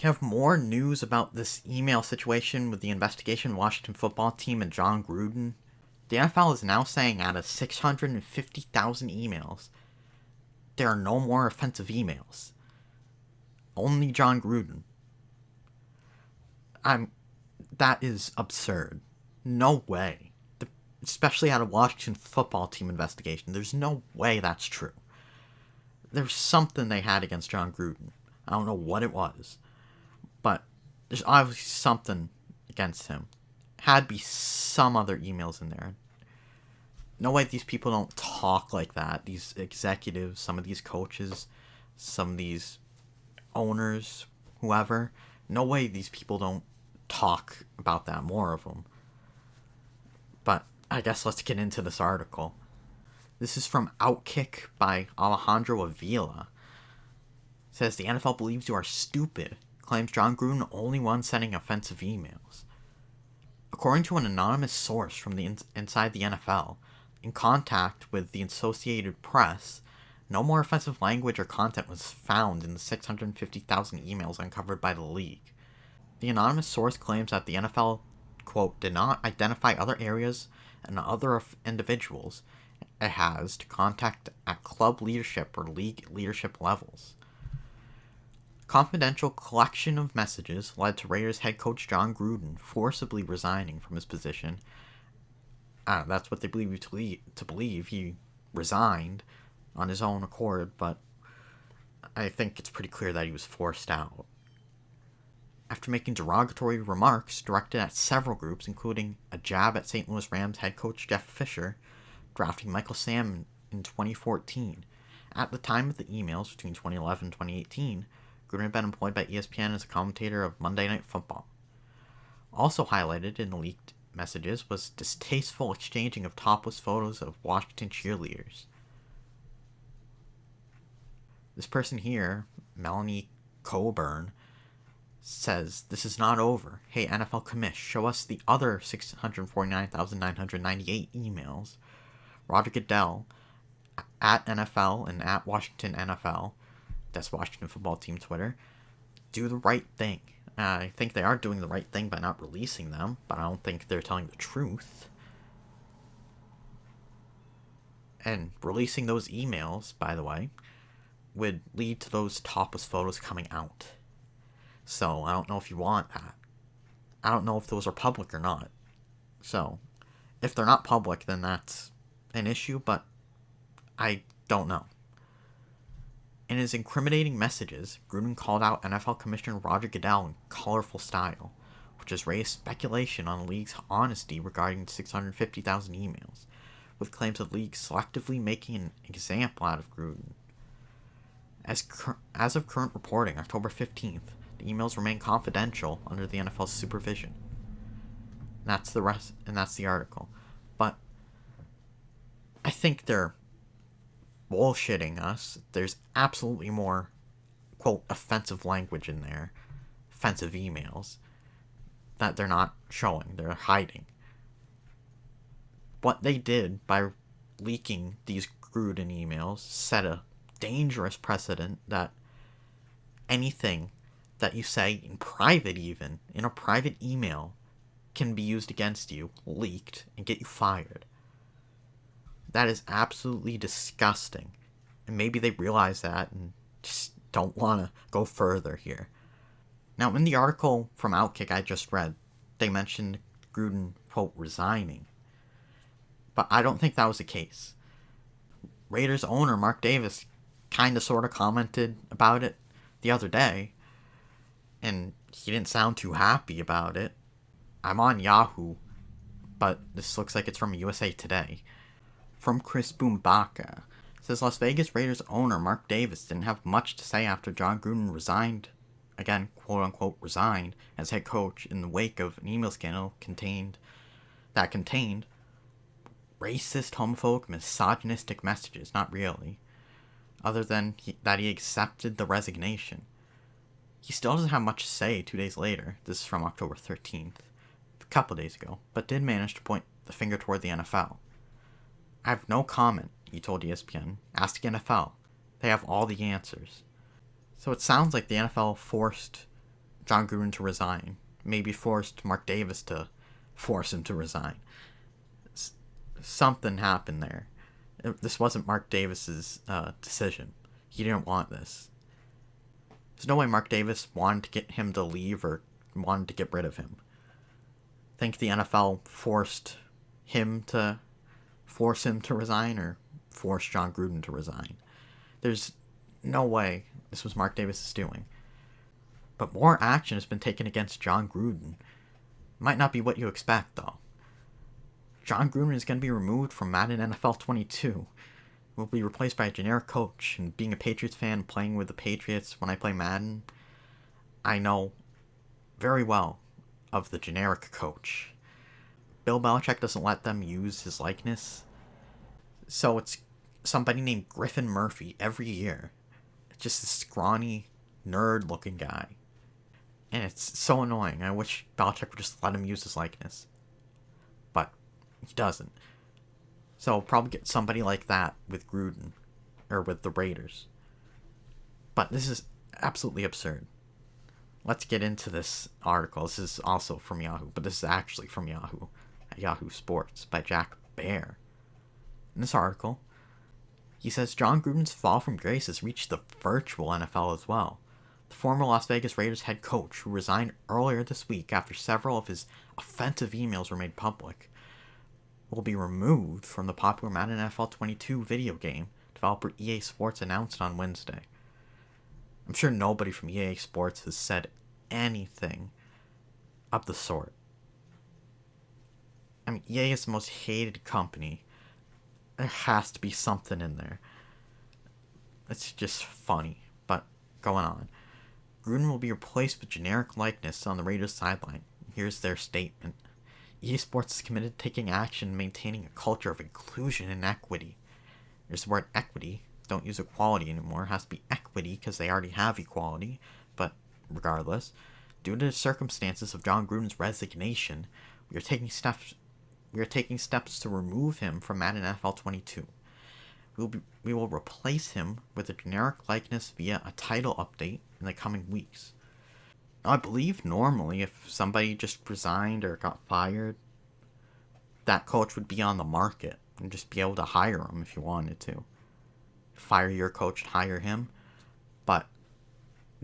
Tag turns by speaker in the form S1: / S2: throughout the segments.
S1: You have more news about this email situation with the investigation of the Washington football team and John Gruden. The NFL is now saying out of 650,000 emails, there are no more offensive emails. Only John Gruden. That is absurd. No way. Especially out of Washington football team investigation. There's no way that's true. There's something they had against John Gruden. I don't know what it was. But there's obviously something against him. Had to be some other emails in there. No way these people don't talk like that. These executives, some of these coaches, some of these owners, whoever. No way these people don't talk about that, more of them. But I guess let's get into this article. This is from Outkick by Alejandro Avila. It says the NFL believes you are stupid, claims John Gruden only one sending offensive emails. According to an anonymous source from the inside the NFL, in contact with the Associated Press, no more offensive language or content was found in the 650,000 emails uncovered by the league. The anonymous source claims that the NFL, quote, did not identify other areas and other individuals it has to contact at club leadership or league leadership levels. Confidential collection of messages led to Raiders head coach John Gruden forcibly resigning from his position. That's what they believe you to believe. He resigned on his own accord, but I think it's pretty clear that he was forced out. After making derogatory remarks directed at several groups, including a jab at St. Louis Rams head coach Jeff Fisher, drafting Michael Sam in 2014. At the time of the emails between 2011 and 2018, Gruden had been employed by ESPN as a commentator of Monday Night Football. Also highlighted in the leaked messages was distasteful exchanging of topless photos of Washington cheerleaders. This person here, Melanie Coburn, says, this is not over. Hey, NFL commish, show us the other 649,998 emails. Roger Goodell, at NFL and at Washington NFL, that's Washington football team Twitter, do the right thing. I think they are doing the right thing by not releasing them, but I don't think they're telling the truth. And releasing those emails, by the way, would lead to those topless photos coming out. So I don't know if you want that. I don't know if those are public or not. So if they're not public, then that's an issue, but I don't know. In his incriminating messages, Gruden called out NFL Commissioner Roger Goodell in colorful style, which has raised speculation on the league's honesty regarding 650,000 emails, with claims of the league selectively making an example out of Gruden. As of current reporting, October 15th, the emails remain confidential under the NFL's supervision. That's the rest, and that's the article. But I think they're bullshitting us. There's absolutely more, quote, offensive language in there, offensive emails, that they're not showing, they're hiding. What they did by leaking these Gruden emails set a dangerous precedent that anything that you say in private, even in a private email, can be used against you, leaked, and get you fired. That is absolutely disgusting. And maybe they realize that and just don't want to go further here. Now, in the article from Outkick I just read, they mentioned Gruden, quote, resigning. But I don't think that was the case. Raiders owner Mark Davis kind of sort of commented about it the other day, and he didn't sound too happy about it. I'm on Yahoo, but this looks like it's from USA Today. From Chris Boombaka, says Las Vegas Raiders owner Mark Davis didn't have much to say after John Gruden resigned, again, quote-unquote resigned, as head coach in the wake of an email scandal that contained racist, homophobic, misogynistic messages. Not really. Other than that he accepted the resignation. He still doesn't have much to say 2 days later. This is from October 13th, a couple days ago, but did manage to point the finger toward the NFL. I have no comment, he told ESPN. Ask the NFL. They have all the answers. So it sounds like the NFL forced John Gruden to resign. Maybe forced Mark Davis to force him to resign. Something happened there. This wasn't Mark Davis's decision. He didn't want this. There's no way Mark Davis wanted to get him to leave or wanted to get rid of him. I think the NFL forced him to resign or forced John Gruden to resign. There's no way this was Mark Davis' doing. But more action has been taken against John Gruden. Might not be what you expect, though. John Gruden is going to be removed from Madden NFL 22. Will be replaced by a generic coach. And being a Patriots fan, playing with the Patriots when I play Madden, I know very well of the generic coach. Bill Belichick doesn't let them use his likeness. So it's somebody named Griffin Murphy every year. It's just a scrawny, nerd-looking guy. And it's so annoying. I wish Belichick would just let him use his likeness. But he doesn't. So I'll probably get somebody like that with Gruden. Or with the Raiders. But this is absolutely absurd. Let's get into this article. This is also from Yahoo. But this is actually from Yahoo. At Yahoo Sports. By Jack Baer. In this article, he says John Gruden's fall from grace has reached the virtual NFL as well. The former Las Vegas Raiders head coach, who resigned earlier this week after several of his offensive emails were made public, will be removed from the popular Madden NFL 22 video game, developer EA Sports announced on Wednesday. I'm sure nobody from EA Sports has said anything of the sort. I mean, EA is the most hated company. There has to be something in there. It's just funny, but going on. Gruden will be replaced with generic likeness on the Raiders sideline. Here's their statement. EA Sports is committed to taking action and maintaining a culture of inclusion and equity. There's the word equity. Don't use equality anymore. It has to be equity because they already have equality. But regardless, due to the circumstances of John Gruden's resignation, we are taking steps to remove him from Madden NFL 22. We will replace him with a generic likeness via a title update in the coming weeks. Now, I believe normally if somebody just resigned or got fired, that coach would be on the market and just be able to hire him if you wanted to. Fire your coach and hire him, but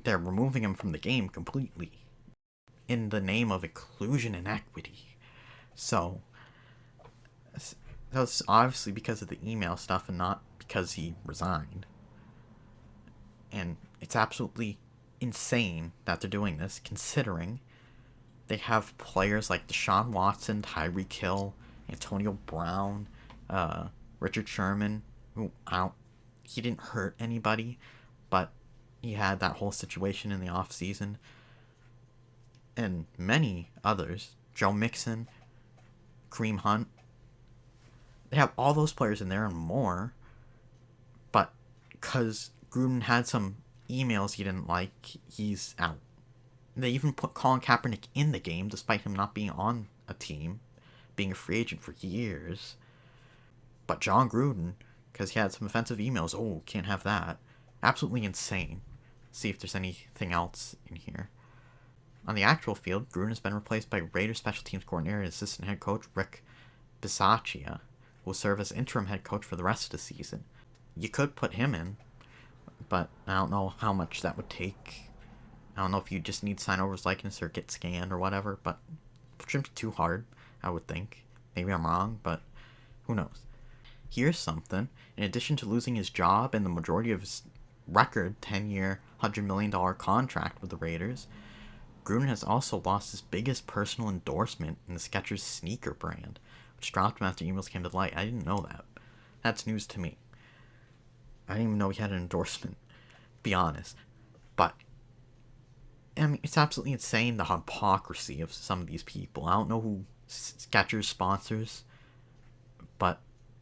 S1: they're removing him from the game completely in the name of inclusion and equity. So that's obviously because of the email stuff and not because he resigned. And it's absolutely insane that they're doing this, considering they have players like Deshaun Watson, Tyreek Hill, Antonio Brown, Richard Sherman, who he didn't hurt anybody, but he had that whole situation in the offseason. And many others, Joe Mixon, Kareem Hunt. They have all those players in there and more, but because Gruden had some emails he didn't like, he's out. They even put Colin Kaepernick in the game, despite him not being on a team, being a free agent for years. But John Gruden, because he had some offensive emails, can't have that. Absolutely insane. See if there's anything else in here. On the actual field, Gruden has been replaced by Raiders special teams coordinator and assistant head coach Rick Bisaccia, who will serve as interim head coach for the rest of the season. You could put him in, but I don't know how much that would take. I don't know if you just need sign over his likeness or get scanned or whatever, but it shouldn't be too hard, I would think. Maybe I'm wrong, but who knows. Here's something. In addition to losing his job and the majority of his record 10-year, $100 million contract with the Raiders, Gruden has also lost his biggest personal endorsement in the Skechers sneaker brand, which dropped him after emails came to light. I didn't know that. That's news to me. I didn't even know he had an endorsement, to be honest. But, I mean, it's absolutely insane, the hypocrisy of some of these people. I don't know who Skechers sponsors, but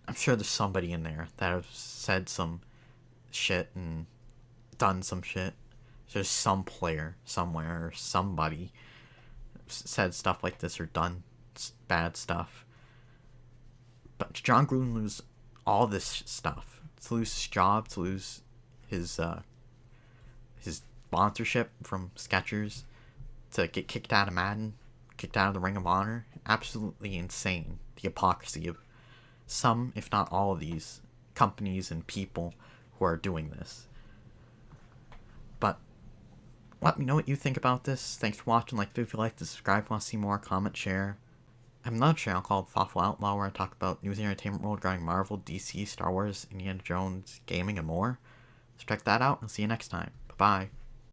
S1: I'm sure there's somebody in there that has said some shit and done some shit. There's some player somewhere or somebody said stuff like this or done bad stuff. But John Gruden lose all this stuff. To lose his job, to lose his sponsorship from Skechers, to get kicked out of Madden, kicked out of the Ring of Honor. Absolutely insane. The hypocrisy of some, if not all of these companies and people who are doing this. But let me know what you think about this. Thanks for watching. Like if you like to subscribe if you want to see more, comment, share. I have another channel called Thoughtful Outlaw where I talk about news and entertainment world regarding Marvel, DC, Star Wars, Indiana Jones, gaming, and more. So check that out and see you next time. Bye-bye.